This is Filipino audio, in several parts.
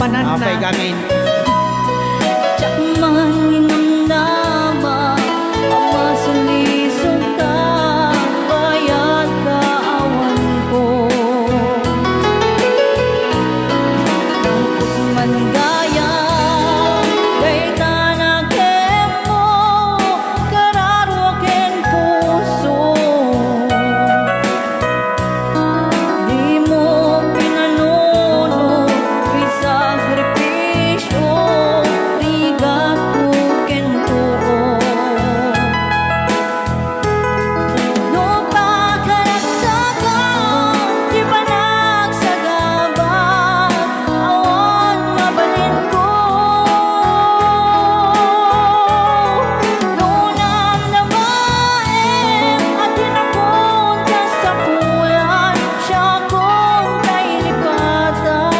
manan na. Okay, gamin. Chakman inamnama ang masulisong ka, bayat kaawan ko. Nangkot man gaya, kay tanakem mo, kararwaken puso. Di mo pinanuno, pisakripisyo, rigat ko kentuo. No pagkaragsakan, di ba nagsagabat, awan mabalin ko. No namnamaen, at tinapon ka sa pulan, siya kong kailipatan.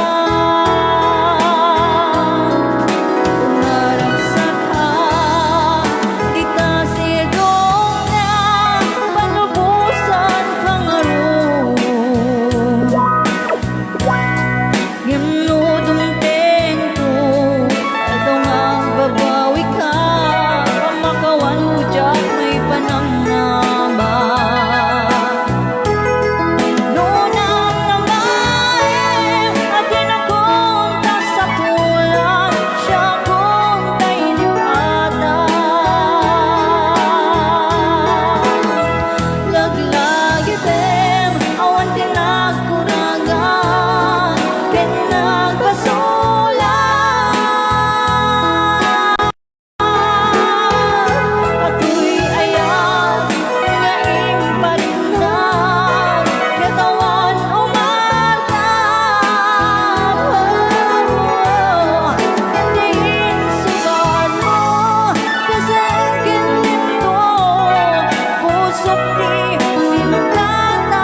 Umaragsak ka, di ka sidong na, panubusan kang aron. Gimnudumteng ko, ito nga babawi ka, pamakawan ko dyan may panamnama. Nunang namae, at tinakon ka sa pulan, siya kong kailipatan. Laglagi bem, awan tinagkuragan, ken nagpasulan. Ako'y ayat, nga impalindag, katawan umarap. Diin sugat mo, kasi kilim ko, pusok di sinugatan.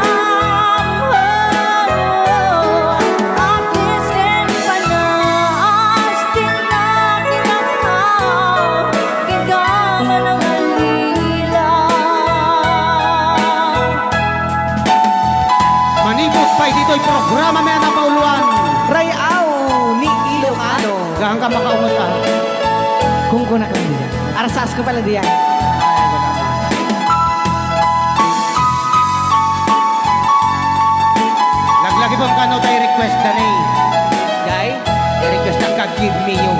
Akis ken panaas, tinakinakaw, gigaman ang alila. Manibot pa dito'y programa may napauluan. Rayaw ni Ilocano. Gahan ka makaungot ka. Kung kuna ka diyan. Arasas ko pala diyan. Laglagi bang kano tayo request na ni? Guy, I-request na ka, give me you.